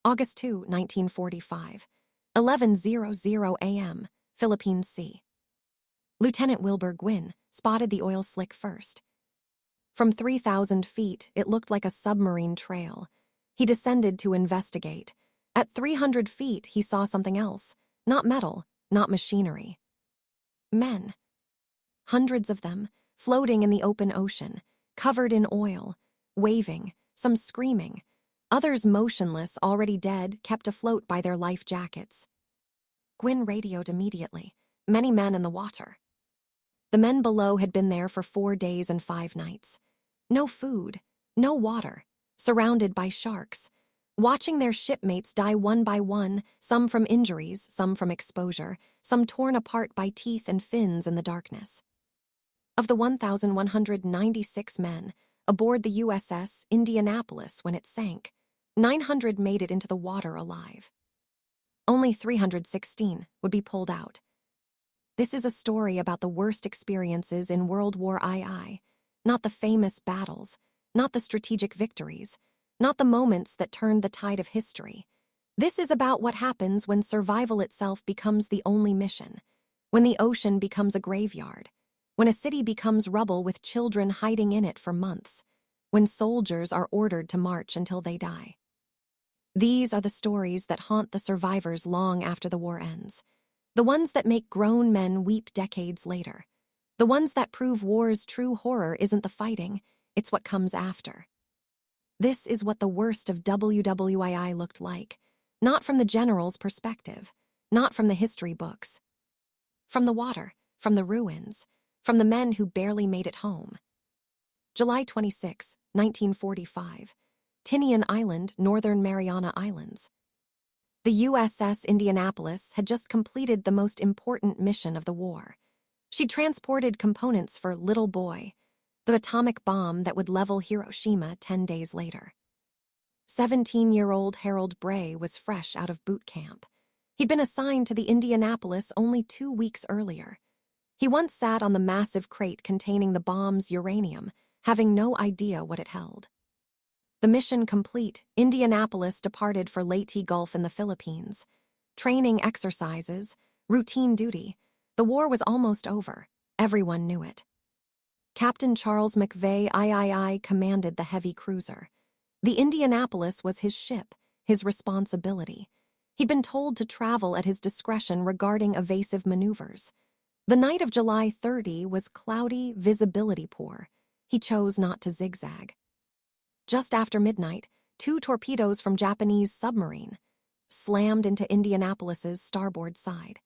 August 2, 1945. 11:00 a.m., Philippine Sea. Lieutenant Wilbur Gwynn spotted the oil slick first. From 3,000 feet, it looked like a submarine trail. He descended to investigate. At 300 feet, he saw something else. Not metal, not machinery. Men. Hundreds of them, floating in the open ocean, covered in oil, waving, some screaming, others motionless, already dead, kept afloat by their life jackets. Gwynn radioed immediately. Many men in the water. The men below had been there for 4 days and 5 nights. No food, no water, surrounded by sharks, watching their shipmates die one by one, some from injuries, some from exposure, some torn apart by teeth and fins in the darkness. Of the 1,196 men aboard the USS Indianapolis when it sank, 900 made it into the water alive. Only 316 would be pulled out. This is a story about the worst experiences in World War II, not the famous battles, not the strategic victories, not the moments that turned the tide of history. This is about what happens when survival itself becomes the only mission, when the ocean becomes a graveyard, when a city becomes rubble with children hiding in it for months, when soldiers are ordered to march until they die. These are the stories that haunt the survivors long after the war ends. The ones that make grown men weep decades later. The ones that prove war's true horror isn't the fighting, it's what comes after. This is what the worst of WWII looked like, not from the general's perspective, not from the history books. From the water, from the ruins, from the men who barely made it home. July 26, 1945. Tinian Island, Northern Mariana Islands. The USS Indianapolis had just completed the most important mission of the war. She transported components for Little Boy, the atomic bomb that would level Hiroshima 10 days later. 17-year-old Harold Bray was fresh out of boot camp. He'd been assigned to the Indianapolis only 2 weeks earlier. He once sat on the massive crate containing the bomb's uranium, having no idea what it held. The mission complete, Indianapolis departed for Leyte Gulf in the Philippines. Training exercises, routine duty. The war was almost over. Everyone knew it. Captain Charles McVeigh III commanded the heavy cruiser. The Indianapolis was his ship, his responsibility. He'd been told to travel at his discretion regarding evasive maneuvers. The night of July 30 was cloudy, visibility poor. He chose not to zigzag. Just after midnight, 2 torpedoes from Japanese submarine slammed into Indianapolis's starboard side.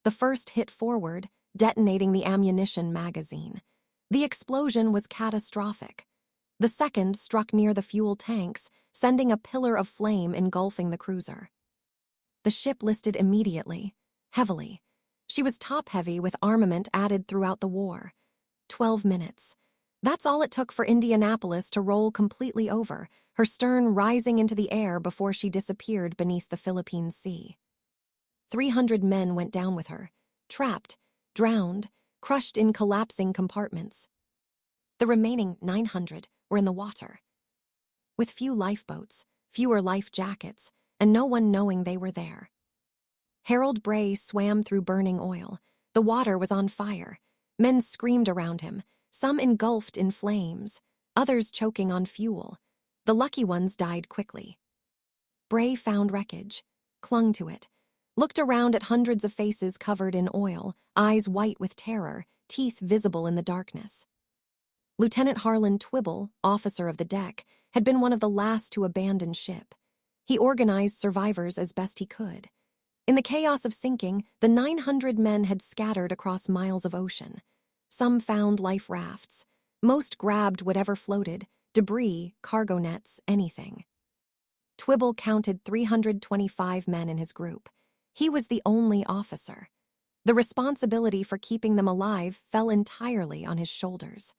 The first hit forward, detonating the ammunition magazine. The explosion was catastrophic. The second struck near the fuel tanks, sending a pillar of flame engulfing the cruiser. The ship listed immediately, heavily. She was top-heavy with armament added throughout the war. 12 minutes. That's all it took for Indianapolis to roll completely over, her stern rising into the air before she disappeared beneath the Philippine Sea. 300 men went down with her, trapped, drowned, crushed in collapsing compartments. The remaining 900 were in the water. With few lifeboats, fewer life jackets, and no one knowing they were there. Harold Bray swam through burning oil. The water was on fire. Men screamed around him, some engulfed in flames, others choking on fuel. The lucky ones died quickly. Bray found wreckage, clung to it, looked around at hundreds of faces covered in oil, eyes white with terror, teeth visible in the darkness. Lieutenant Harlan Twibble, officer of the deck, had been one of the last to abandon ship. He organized survivors as best he could. In the chaos of sinking, the 900 men had scattered across miles of ocean. Some found life rafts. Most grabbed whatever floated, debris, cargo nets, anything. Twibble counted 325 men in his group. He was the only officer. The responsibility for keeping them alive fell entirely on his shoulders.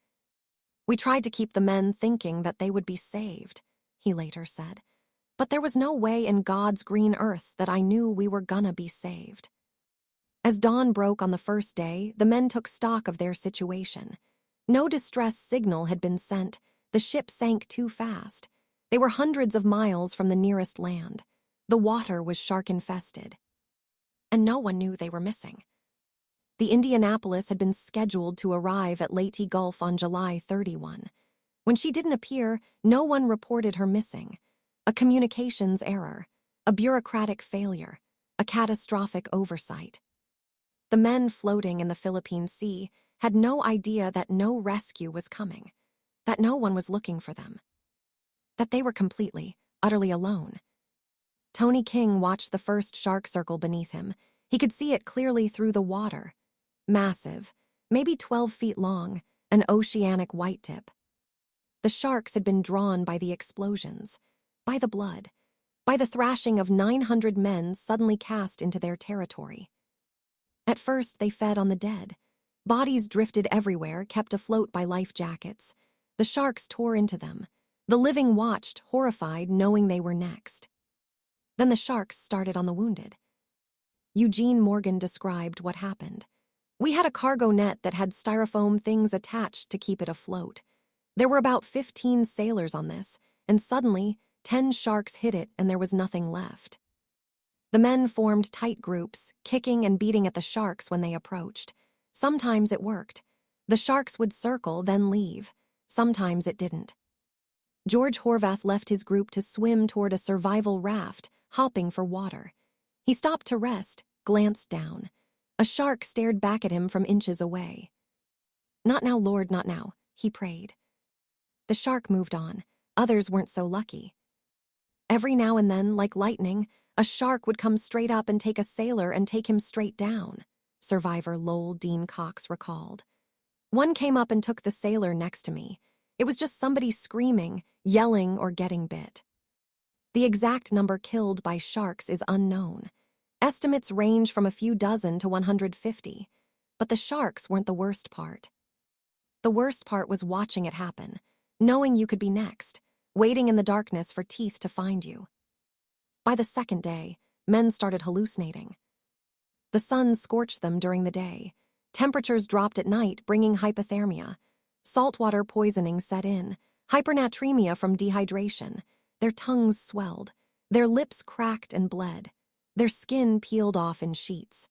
"We tried to keep the men thinking that they would be saved," he later said. "But there was no way in God's green earth that I knew we were gonna be saved." As dawn broke on the first day, the men took stock of their situation. No distress signal had been sent. The ship sank too fast. They were hundreds of miles from the nearest land. The water was shark-infested, and no one knew they were missing. The Indianapolis had been scheduled to arrive at Leyte Gulf on July 31. When she didn't appear, no one reported her missing. A communications error, a bureaucratic failure, a catastrophic oversight. The men floating in the Philippine Sea had no idea that no rescue was coming, that no one was looking for them, that they were completely, utterly alone. Tony King watched the first shark circle beneath him. He could see it clearly through the water. Massive, maybe 12 feet long, an oceanic whitetip. The sharks had been drawn by the explosions, by the blood, by the thrashing of 900 men suddenly cast into their territory. At first, they fed on the dead. Bodies drifted everywhere, kept afloat by life jackets. The sharks tore into them. The living watched, horrified, knowing they were next. Then the sharks started on the wounded. Eugene Morgan described what happened. We had a cargo net that had styrofoam things attached to keep it afloat. There were about 15 sailors on this, and suddenly, 10 sharks hit it and there was nothing left. The men formed tight groups, kicking and beating at the sharks when they approached. Sometimes it worked. The sharks would circle, then leave. Sometimes it didn't. George Horvath left his group to swim toward a survival raft, hopping for water. He stopped to rest, glanced down. A shark stared back at him from inches away. "Not now, Lord, not now," he prayed. The shark moved on. Others weren't so lucky. Every now and then, like lightning, a shark would come straight up and take a sailor and take him straight down, survivor Lowell Dean Cox recalled. One came up and took the sailor next to me. It was just somebody screaming, yelling, or getting bit. The exact number killed by sharks is unknown. Estimates range from a few dozen to 150, but the sharks weren't the worst part. The worst part was watching it happen, knowing you could be next, waiting in the darkness for teeth to find you. By the second day, men started hallucinating. The sun scorched them during the day. Temperatures dropped at night, bringing hypothermia. Saltwater poisoning set in, hypernatremia from dehydration. Their tongues swelled. Their lips cracked and bled. Their skin peeled off in sheets.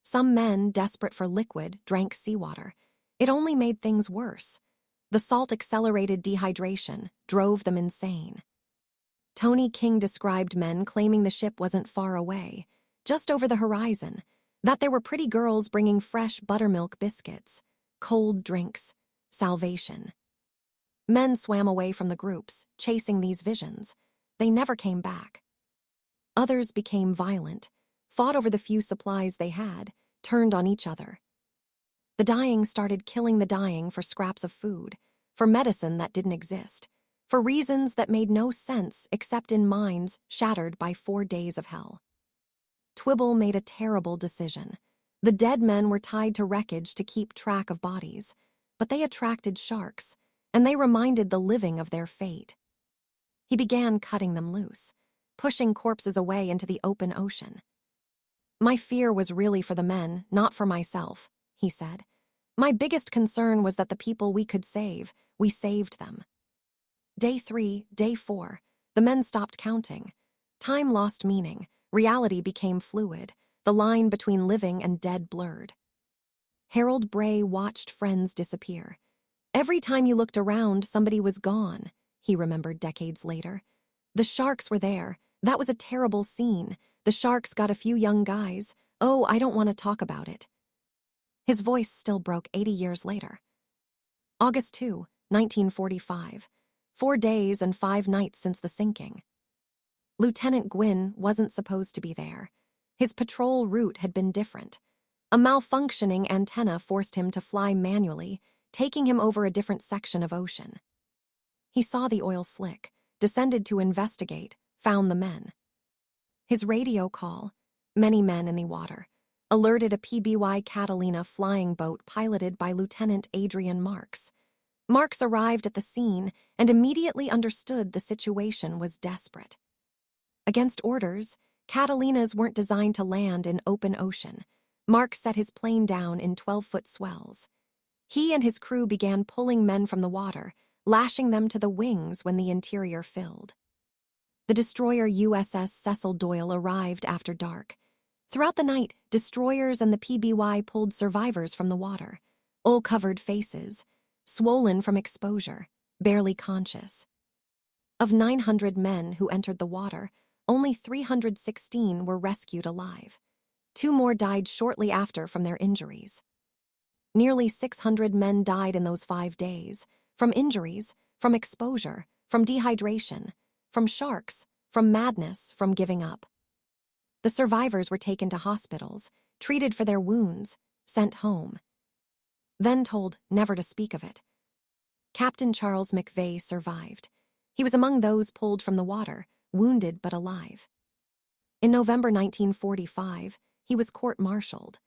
Some men, desperate for liquid, drank seawater. It only made things worse. The salt accelerated dehydration, drove them insane. Tony King described men claiming the ship wasn't far away, just over the horizon, that there were pretty girls bringing fresh buttermilk biscuits, cold drinks, salvation. Men swam away from the groups, chasing these visions. They never came back. Others became violent, fought over the few supplies they had, turned on each other. The dying started killing the dying for scraps of food, for medicine that didn't exist, for reasons that made no sense except in minds shattered by 4 days of hell. Twibble made a terrible decision. The dead men were tied to wreckage to keep track of bodies, but they attracted sharks, and they reminded the living of their fate. He began cutting them loose, pushing corpses away into the open ocean. "My fear was really for the men, not for myself," he said. "My biggest concern was that the people we could save, we saved them." Day 3, day 4, the men stopped counting. Time lost meaning, reality became fluid, the line between living and dead blurred. Harold Bray watched friends disappear. Every time you looked around, somebody was gone, he remembered decades later. The sharks were there. That was a terrible scene. The sharks got a few young guys. Oh, I don't want to talk about it. His voice still broke 80 years later. August 2, 1945. 4 days and 5 nights since the sinking. Lieutenant Gwynn wasn't supposed to be there. His patrol route had been different. A malfunctioning antenna forced him to fly manually, taking him over a different section of ocean. He saw the oil slick, descended to investigate, found the men. His radio call, many men in the water, alerted a PBY Catalina flying boat piloted by Lieutenant Adrian Marks. Marks arrived at the scene and immediately understood the situation was desperate. Against orders, Catalinas weren't designed to land in open ocean. Marks set his plane down in 12-foot swells. He and his crew began pulling men from the water, lashing them to the wings when the interior filled. The destroyer USS Cecil Doyle arrived after dark. Throughout the night, destroyers and the PBY pulled survivors from the water, oil-covered faces, swollen from exposure, barely conscious. Of 900 men who entered the water, only 316 were rescued alive. 2 more died shortly after from their injuries. Nearly 600 men died in those 5 days, from injuries, from exposure, from dehydration, from sharks, from madness, from giving up. The survivors were taken to hospitals, treated for their wounds, sent home. Then told never to speak of it. Captain Charles McVay survived. He was among those pulled from the water, wounded but alive. In November 1945, he was court-martialed,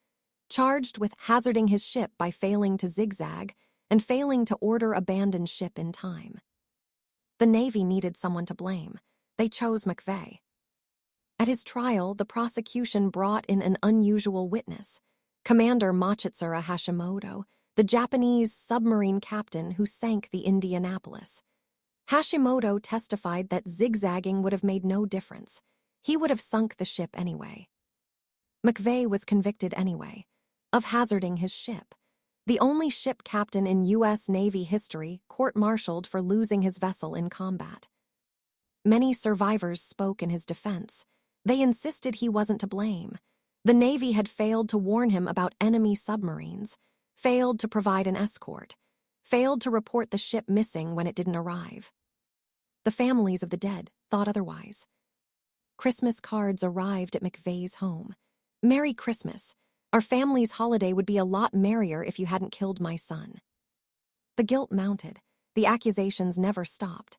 charged with hazarding his ship by failing to zigzag and failing to order abandoned ship in time. The Navy needed someone to blame. They chose McVay. At his trial, the prosecution brought in an unusual witness, Commander Machitsura Hashimoto, the Japanese submarine captain who sank the Indianapolis. Hashimoto testified that zigzagging would have made no difference. He would have sunk the ship anyway. McVay was convicted anyway, of hazarding his ship, the only ship captain in U.S. Navy history court-martialed for losing his vessel in combat. Many survivors spoke in his defense. They insisted he wasn't to blame. The Navy had failed to warn him about enemy submarines, failed to provide an escort, failed to report the ship missing when it didn't arrive. The families of the dead thought otherwise. Christmas cards arrived at McVay's home. "Merry Christmas. Our family's holiday would be a lot merrier if you hadn't killed my son." The guilt mounted. The accusations never stopped.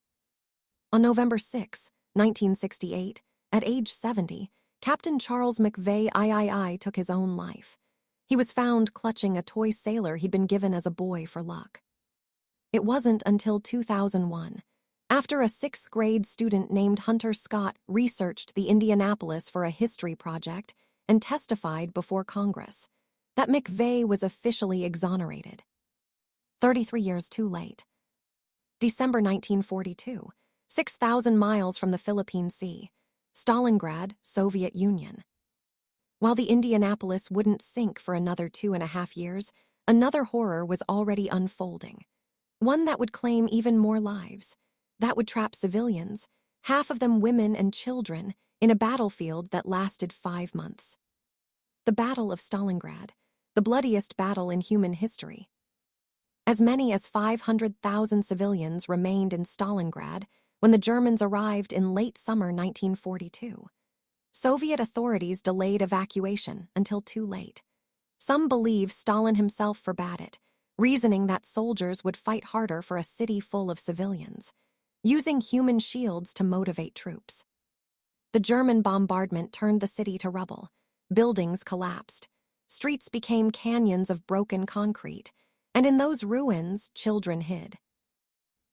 On November 6, 1968, at age 70, Captain Charles McVay III took his own life. He was found clutching a toy sailor he'd been given as a boy for luck. It wasn't until 2001, after a 6th-grade student named Hunter Scott researched the Indianapolis for a history project and testified before Congress, that McVay was officially exonerated. 33 years too late. December 1942, 6,000 miles from the Philippine Sea, Stalingrad, Soviet Union. While the Indianapolis wouldn't sink for another 2.5 years, another horror was already unfolding. One that would claim even more lives, that would trap civilians, half of them women and children, in a battlefield that lasted 5 months. The Battle of Stalingrad, the bloodiest battle in human history. As many as 500,000 civilians remained in Stalingrad when the Germans arrived in late summer 1942. Soviet authorities delayed evacuation until too late. Some believe Stalin himself forbade it, reasoning that soldiers would fight harder for a city full of civilians, using human shields to motivate troops. The German bombardment turned the city to rubble. Buildings collapsed. Streets became canyons of broken concrete, and in those ruins, children hid.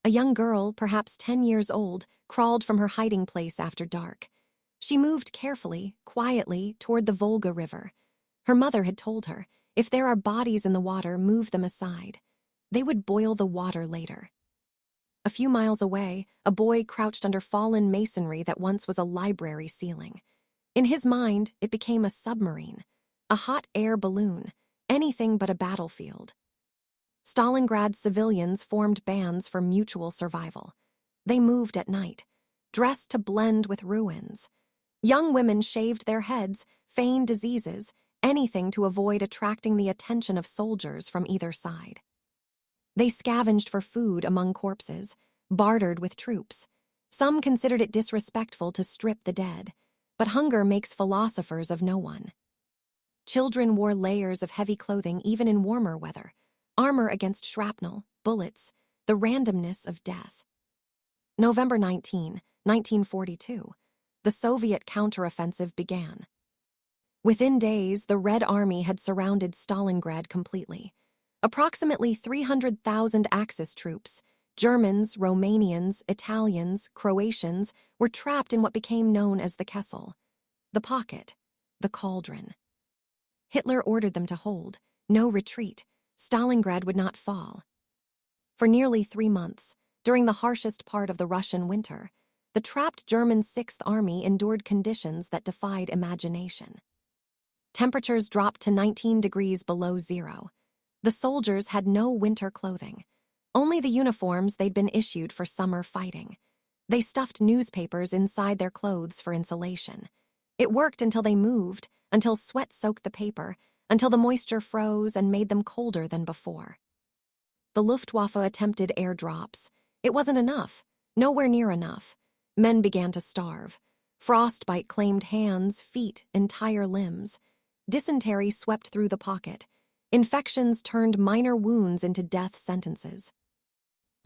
A young girl, perhaps 10 years old, crawled from her hiding place after dark. She moved carefully, quietly, toward the Volga River. Her mother had told her, if there are bodies in the water, move them aside. They would boil the water later. A few miles away, a boy crouched under fallen masonry that once was a library ceiling. In his mind, it became a submarine, a hot air balloon, anything but a battlefield. Stalingrad civilians formed bands for mutual survival. They moved at night, dressed to blend with ruins. Young women shaved their heads, feigned diseases, anything to avoid attracting the attention of soldiers from either side. They scavenged for food among corpses, bartered with troops. Some considered it disrespectful to strip the dead, but hunger makes philosophers of no one. Children wore layers of heavy clothing even in warmer weather, armor against shrapnel, bullets, the randomness of death. November 19, 1942, the Soviet counteroffensive began. Within days, the Red Army had surrounded Stalingrad completely. Approximately 300,000 Axis troops, Germans, Romanians, Italians, Croatians, were trapped in what became known as the Kessel, the pocket, the cauldron. Hitler ordered them to hold, no retreat. Stalingrad would not fall. For nearly 3 months, during the harshest part of the Russian winter, the trapped German Sixth Army endured conditions that defied imagination. Temperatures dropped to 19 degrees below zero. The soldiers had no winter clothing, only the uniforms they'd been issued for summer fighting. They stuffed newspapers inside their clothes for insulation. It worked until they moved, until sweat soaked the paper, until the moisture froze and made them colder than before. The Luftwaffe attempted airdrops. It wasn't enough, nowhere near enough. Men began to starve. Frostbite claimed hands, feet, entire limbs. Dysentery swept through the pocket. Infections turned minor wounds into death sentences.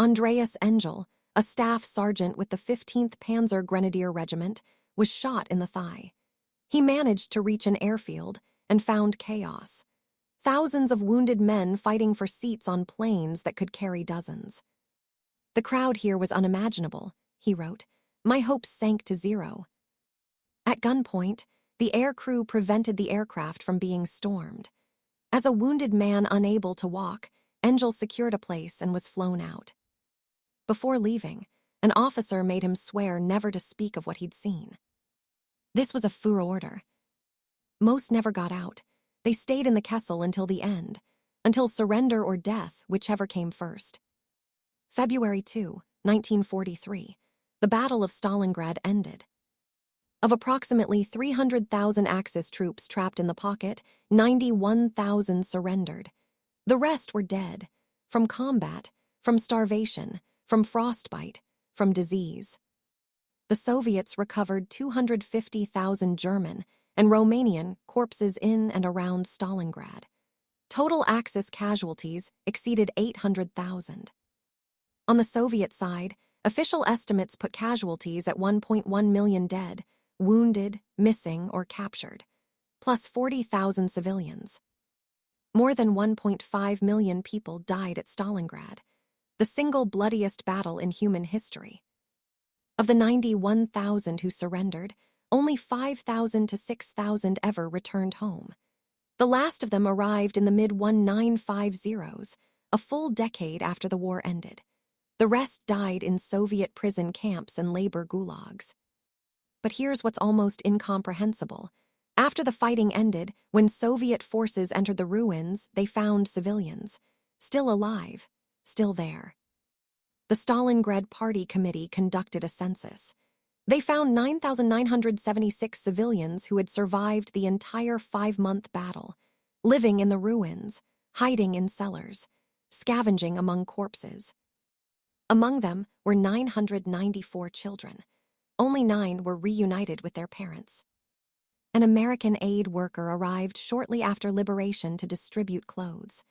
Andreas Engel, a staff sergeant with the 15th Panzer Grenadier Regiment, was shot in the thigh. He managed to reach an airfield and found chaos. Thousands of wounded men fighting for seats on planes that could carry dozens. "The crowd here was unimaginable," he wrote. "My hopes sank to zero." At gunpoint, the air crew prevented the aircraft from being stormed. As a wounded man unable to walk, Engel secured a place and was flown out. Before leaving, an officer made him swear never to speak of what he'd seen. This was a Führerorder. Most never got out. They stayed in the Kessel until the end, until surrender or death, whichever came first. February 2, 1943, the Battle of Stalingrad ended. Of approximately 300,000 Axis troops trapped in the pocket, 91,000 surrendered. The rest were dead, from combat, from starvation, from frostbite, from disease. The Soviets recovered 250,000 German and Romanian corpses in and around Stalingrad. Total Axis casualties exceeded 800,000. On the Soviet side, official estimates put casualties at 1.1 million dead, wounded, missing, or captured, plus 40,000 civilians. More than 1.5 million people died at Stalingrad, the single bloodiest battle in human history. Of the 91,000 who surrendered, only 5,000 to 6,000 ever returned home. The last of them arrived in the mid-1950s, a full decade after the war ended. The rest died in Soviet prison camps and labor gulags. But here's what's almost incomprehensible. After the fighting ended, when Soviet forces entered the ruins, they found civilians, still alive, still there. The Stalingrad Party Committee conducted a census. They found 9,976 civilians who had survived the entire 5-month battle, living in the ruins, hiding in cellars, scavenging among corpses. Among them were 994 children. Only 9 were reunited with their parents. An American aid worker arrived shortly after liberation to distribute clothes.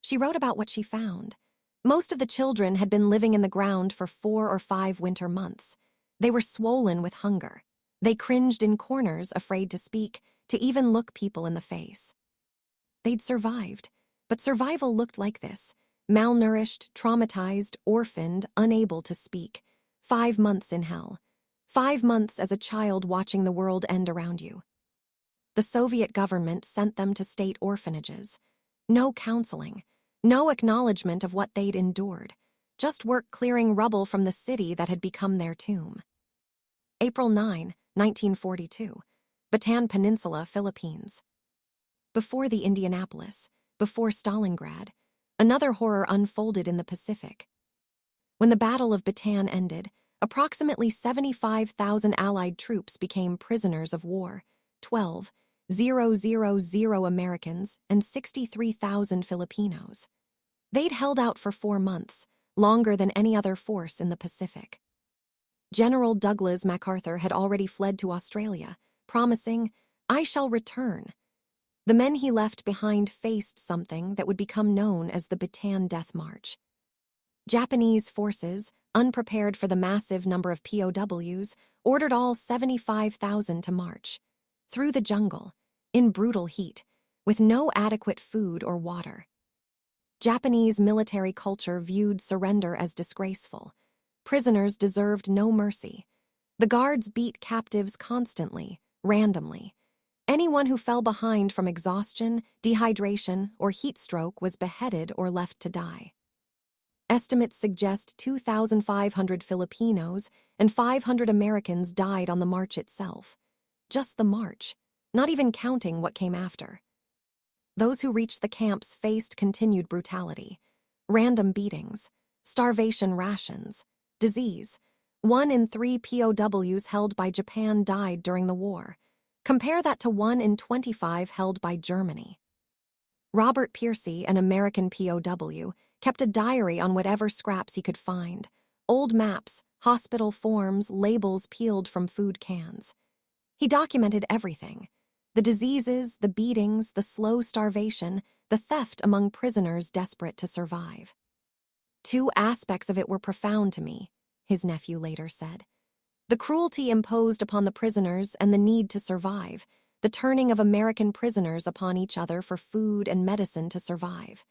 She wrote about what she found. Most of the children had been living in the ground for 4 or 5 winter months. They were swollen with hunger. They cringed in corners, afraid to speak, to even look people in the face. They'd survived, but survival looked like this: malnourished, traumatized, orphaned, unable to speak. 5 months in hell. 5 months as a child watching the world end around you. The Soviet government sent them to state orphanages. No counseling, no acknowledgement of what they'd endured, just work clearing rubble from the city that had become their tomb. April 9, 1942, Bataan Peninsula, Philippines. Before the Indianapolis, before Stalingrad, another horror unfolded in the Pacific. When the Battle of Bataan ended, approximately 75,000 Allied troops became prisoners of war, 12,000 Americans and 63,000 Filipinos. They'd held out for 4 months, longer than any other force in the Pacific. General Douglas MacArthur had already fled to Australia, promising, "I shall return." The men he left behind faced something that would become known as the Bataan Death March. Japanese forces, unprepared for the massive number of POWs, ordered all 75,000 to march. Through the jungle, in brutal heat, with no adequate food or water. Japanese military culture viewed surrender as disgraceful. Prisoners deserved no mercy. The guards beat captives constantly, randomly. Anyone who fell behind from exhaustion, dehydration, or heat stroke was beheaded or left to die. Estimates suggest 2,500 Filipinos and 500 Americans died on the march itself. Just the march, not even counting what came after. Those who reached the camps faced continued brutality. Random beatings, starvation rations, disease. 1 in 3 POWs held by Japan died during the war. Compare that to 1 in 25 held by Germany. Robert Piercy, an American POW, kept a diary on whatever scraps he could find. Old maps, hospital forms, labels peeled from food cans. He documented everything. The diseases, the beatings, the slow starvation, the theft among prisoners desperate to survive. 2 aspects of it were profound to me, his nephew later said. The cruelty imposed upon the prisoners and the need to survive, the turning of American prisoners upon each other for food and medicine to survive.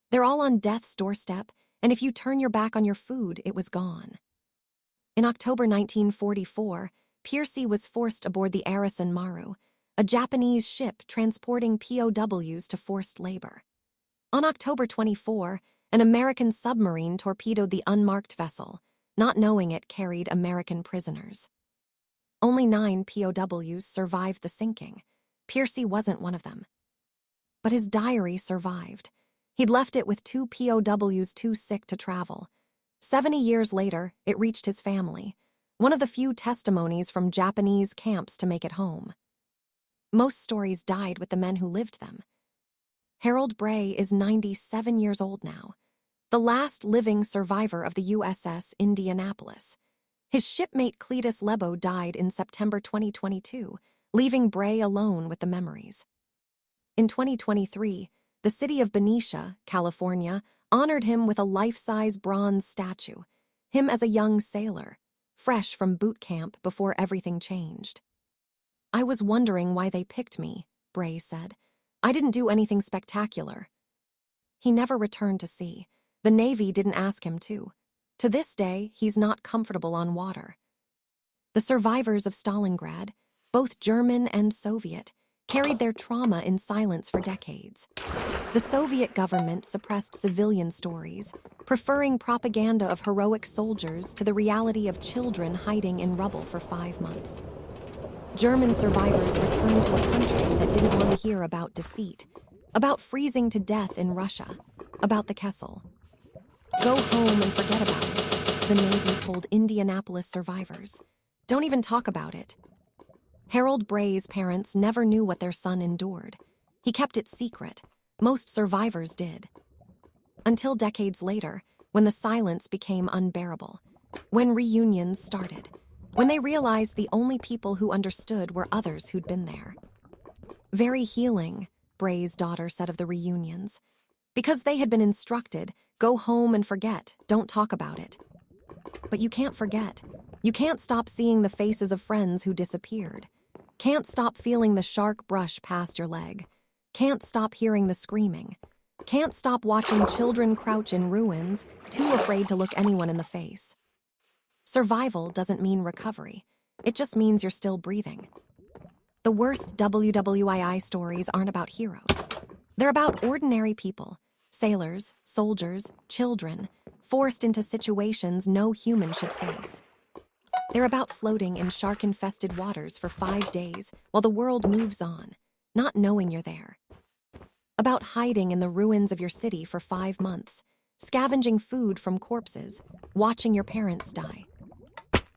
They're all on death's doorstep, and if you turn your back on your food, it was gone. In October 1944, Piercy was forced aboard the Arisen Maru, a Japanese ship transporting POWs to forced labor. On October 24, an American submarine torpedoed the unmarked vessel, not knowing it carried American prisoners. Only 9 POWs survived the sinking. Piercy wasn't one of them. But his diary survived. He'd left it with 2 POWs too sick to travel. 70 years later, it reached his family, one of the few testimonies from Japanese camps to make it home. Most stories died with the men who lived them. Harold Bray is 97 years old now, the last living survivor of the USS Indianapolis. His shipmate Cletus Lebo died in September 2022, leaving Bray alone with the memories. In 2023, the city of Benicia, California, honored him with a life-size bronze statue, him as a young sailor, fresh from boot camp before everything changed. I was wondering why they picked me, Bray said. I didn't do anything spectacular. He never returned to sea. The Navy didn't ask him to. To this day, he's not comfortable on water. The survivors of Stalingrad, both German and Soviet, carried their trauma in silence for decades. The Soviet government suppressed civilian stories, preferring propaganda of heroic soldiers to the reality of children hiding in rubble for 5 months. German survivors returned to a country that didn't want to hear about defeat, about freezing to death in Russia, about the Kessel. Go home and forget about it, the Navy told Indianapolis survivors. Don't even talk about it. Harold Bray's parents never knew what their son endured. He kept it secret. Most survivors did. Until decades later, when the silence became unbearable, when reunions started, when they realized the only people who understood were others who'd been there. Very healing, Bray's daughter said of the reunions. Because they had been instructed, go home and forget, don't talk about it. But you can't forget. You can't stop seeing the faces of friends who disappeared. Can't stop feeling the shark brush past your leg. Can't stop hearing the screaming. Can't stop watching children crouch in ruins, too afraid to look anyone in the face. Survival doesn't mean recovery. It just means you're still breathing. The worst WWII stories aren't about heroes. They're about ordinary people, sailors, soldiers, children, forced into situations no human should face. They're about floating in shark-infested waters for 5 days while the world moves on, not knowing you're there. About hiding in the ruins of your city for 5 months, scavenging food from corpses, watching your parents die.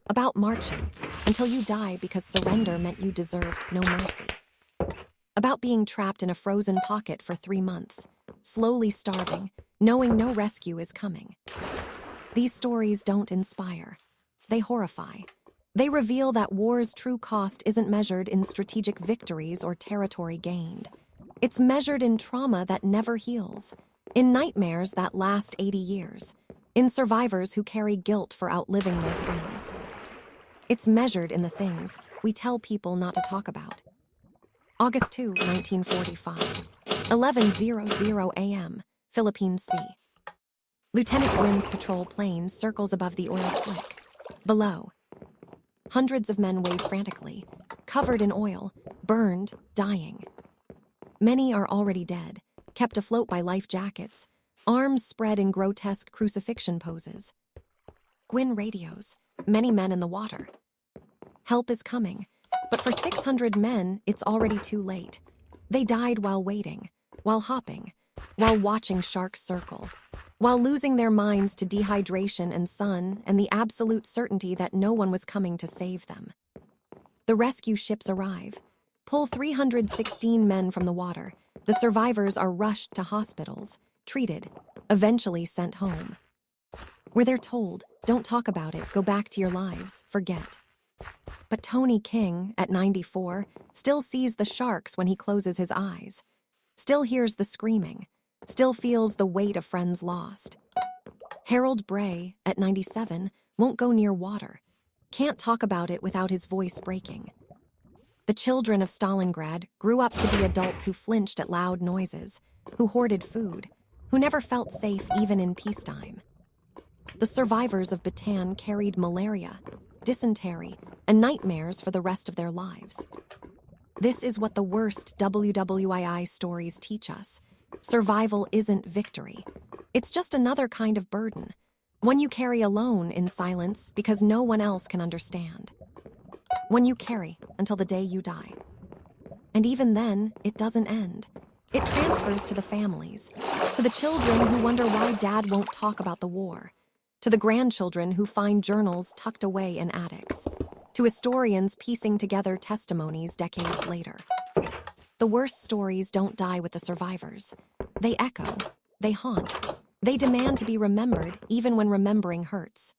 About marching until you die because surrender meant you deserved no mercy. About being trapped in a frozen pocket for 3 months, slowly starving, knowing no rescue is coming. These stories don't inspire. They horrify. They reveal that war's true cost isn't measured in strategic victories or territory gained. It's measured in trauma that never heals, in nightmares that last 80 years, in survivors who carry guilt for outliving their friends. It's measured in the things we tell people not to talk about. August 2, 1945, 11:00 a.m., Philippine Sea. Lieutenant Gwyn's patrol plane circles above the oil slick. Below, hundreds of men wave frantically, covered in oil, burned, dying. Many are already dead, kept afloat by life jackets. arms spread in grotesque crucifixion poses. Gwyn radios, many men in the water. Help is coming, but for 600 men, it's already too late. They died while waiting, while hopping, while watching sharks circle, while losing their minds to dehydration and sun and the absolute certainty that no one was coming to save them. The rescue ships arrive, pull 316 men from the water. The survivors are rushed to hospitals, treated, eventually sent home. Where they're told, don't talk about it, go back to your lives, forget. But Tony King, at 94, still sees the sharks when he closes his eyes, still hears the screaming, still feels the weight of friends lost. Harold Bray, at 97, won't go near water, can't talk about it without his voice breaking. The children of Stalingrad grew up to be adults who flinched at loud noises, who hoarded food, who never felt safe even in peacetime. The survivors of Bataan carried malaria, dysentery, and nightmares for the rest of their lives. This is what the worst WWII stories teach us. Survival isn't victory. It's just another kind of burden, one you carry alone in silence because no one else can understand. One you carry until the day you die. And even then, it doesn't end. It transfers to the families, to the children who wonder why dad won't talk about the war, to the grandchildren who find journals tucked away in attics, to historians piecing together testimonies decades later. The worst stories don't die with the survivors. They echo, they haunt, they demand to be remembered even when remembering hurts.